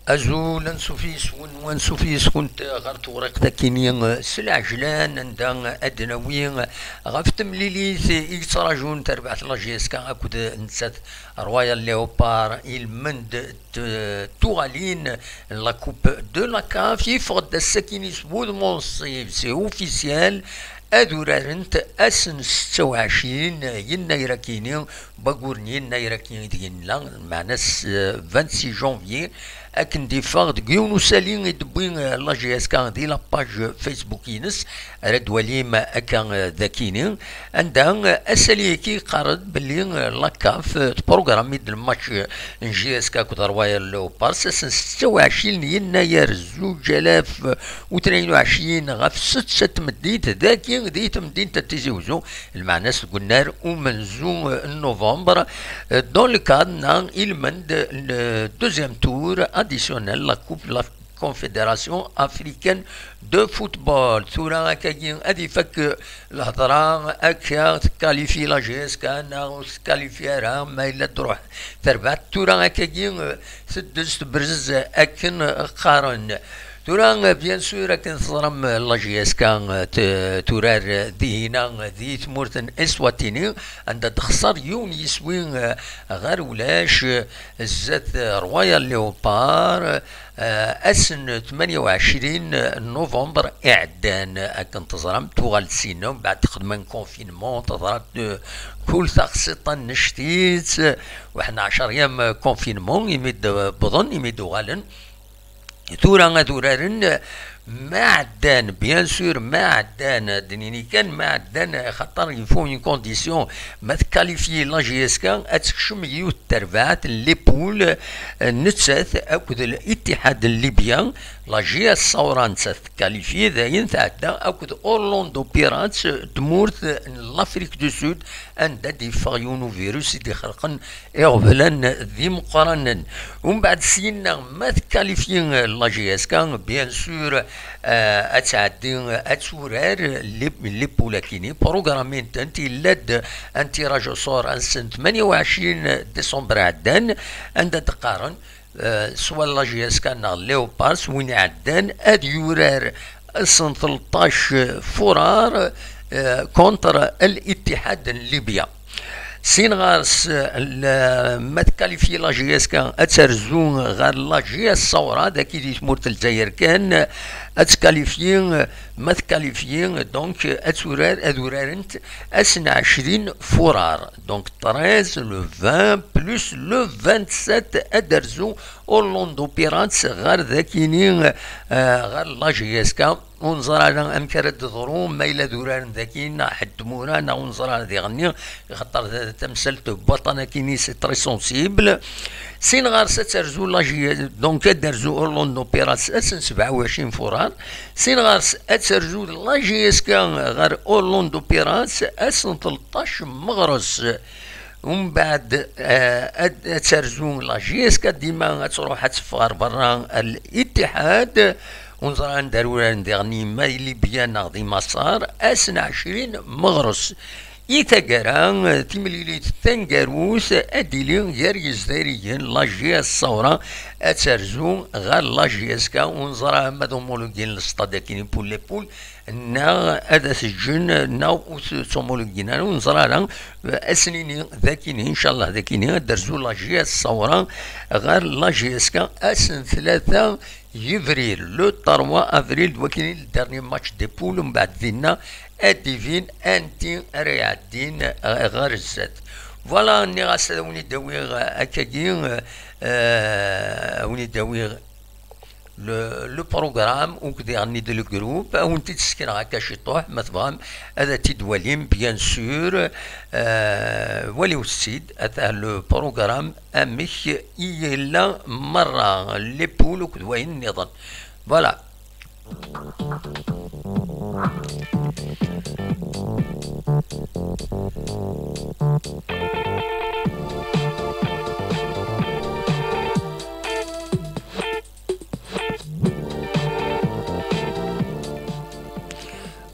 أزول نسوفيس ونسوفيس كنت غرت ورق ذاكيني سلع جلان عند أدنوي غفت مليليث يتراجون تربعة لاجيس كان أكود نسات رويال ليوبار المند توغالين لا كوب دو لا كاف يفقد السكيني سبود مونسيف سي اوفيسيال أدورارنت أسن 26 يناير كيني باغورني يناير كيني دينا معنا 26 جونفي أكن دي فارد جيونو سالين يدبوين لا جي اس كان دي لاباج فيسبوك ينس رد وليم أكان ذاكيني عندها أسالي كي قارد بلي لاكاف بروغرامي د الماتش جي اس كا كوت روايال لوبارس 26 يناير 2022 غف 6 مديت ذاكي ديت مدينة تيزيوزو المعناس قلنا ومنزو نوفمبر دون لو كادنا المند دوزيام تور اديسيونيل لا كوب لا confédération africaine de football ثورة كاين ادي فك الهضره اكا تكاليفي لا جي اس كان تكاليفيها ما الا تروح تربع ثورة كاين سدس برز اكن قارن توران بيان سور كن ظلم لا جي اس كان تورار دينا ذي تمورتن اسواتيني عند تخسر يوم يسوين غير ولاش زات رويال ليوبار اسن 28 نوفمبر اعدان كنت ظلم توغال سينو بعد تخدم كونفينمون تظهرت كل ثقسطا نشتيت وحنا 10 ايام كونفينمون يمد بظن يمد غالن ثورة ثورارن معدن بيان سور معدن دنيني كان معدن خاطر يفون اون كونديسيون ما تكاليفي لا جي اس كان اتكشم يوت تربعات لي بول نتسات اكد الاتحاد الليبيان لا جي اس صورا نتسات كاليفي ذاين تعدى اكد اورلاندو بيراتس تمورت لافريك دو سود عند دي فايونو فيروس دي خلقن اغفلان ذي مقارنن ومن بعد سينا ما تكاليفي لا جي اس كان بيان سور اتعدي اتورار لي بولاكيني بروغرامين تنتي لد انتي راجو صور سنة 28 ديسمبر عدان عند تقارن سوا لا جي اس كان ليوبارس وين عدان اد يورار سنة 13 فرار كونتر الاتحاد الليبيا سين غارس ما تكاليفي لا جي اس كان اترزون غير لا جي اس صورة داكي دي تمورت الجزائر كان اتكاليفيين ما تكاليفيين دونك اتورار ادورارنت اسن 20 فرار دونك 13 لو 20 بلس لو 27 ادرزو اورلاندو بيراتس غير ذاكينين غير لا جي اس كان ونظر على امكرة ظروم ما الى دوران ذاكينا حد مورانا ونظر على ذي غني خاطر تمثلت بطنة كيني سي تري سونسيبل سين غار سترزو لا جي دونك درزو اورلاندو بيراتس اسن 27 فرار سين غار اترزو لا جي اس كان غير اورلاندو بيراتس اسن 13 مغرس ومن بعد اترزو لا جي اس كا ديما تروح تفغر برا الاتحاد ونظر ندارو نديرني ما اللي بيان غادي مسار اسن 20 مغرس يتقرا تمليليت تنقروس اديلي غير يزداريين لا جي اس صورة اترزو غير لا جي اس كا ونظرا مادو مولوكين الاستاد كاين بول لي بول نا هذا سجن نا تومولوكين ونظرا لا اسنيني ذاكيني ان شاء الله ذاكيني درزو لا جي اس صورة غير لا جي اس كا اسن 3 يفريل لو 3 افريل وكاين الدرني ماتش دي بول ومن بعد دينا اديفين انتي رياضين غير الزاد فوالا ني غاسا وني داوي اكاكي وني داوي لو بروغرام وكدي غني دو لو جروب وانت تسكن هكا شي طوح ما تبغام هذا تيدواليم بيان سور ولي السيد هذا لو بروغرام اميك يلا مره لي بول وكدوين النظام فوالا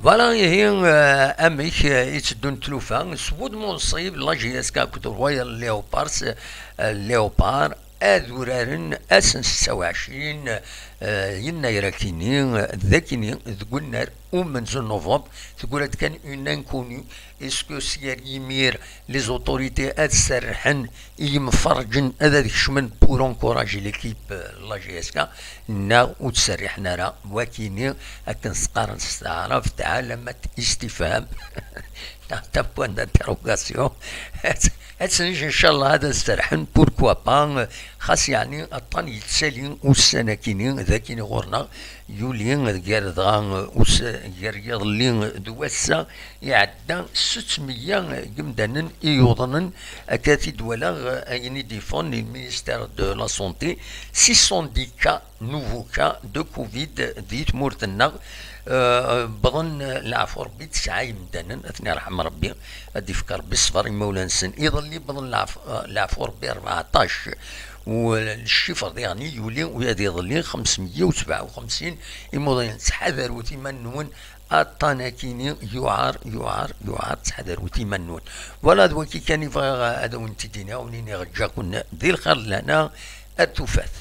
فوالا هي اميك يتدون تلوفا سبود منصيب لا جي اس كابوت رويال ليوبارس ليوبار اذورارن اسن 26 يناير كيني ذاكيني تقول نار ومن نوفمبر تقول كان اون انكوني اسكو سير يمير لي زوتوريتي اد سرحن يمفرجن هذا يشمن بور انكوراجي ليكيب لا جي اس كا نا وتسرحنا راه وكيني اكن سقار نستعرف تعلمت استفهام تا بوان دانتيروغاسيون هاتسنج ان شاء الله هذا استرحن بوركوا با خاص يعني الطن يتسالي والسناكيني ذاكيني غورنا يولين غير دغا غير اللي دواسا يعدى 600 جمدانا يوضنن اكاتي دولا ايني ديفون المينيستير دو لا سونتي 610 كا نوفو كا دو كوفيد ديت مورتنا بظن العفو ربي 9 يمدانا اثني رحم ربي غادي يفكر بالصفر مولانا سن يظل بظن العفو ربي 14 والشفر يعني يولي ويادي يظل 557 الموضوعين تحذروا تيمنون الطناكيني يعار تحذروا تيمنون ولا دوكي كان يبغى هذا وانت دينا ونيني غجاكم ذي الخير لنا التفاث.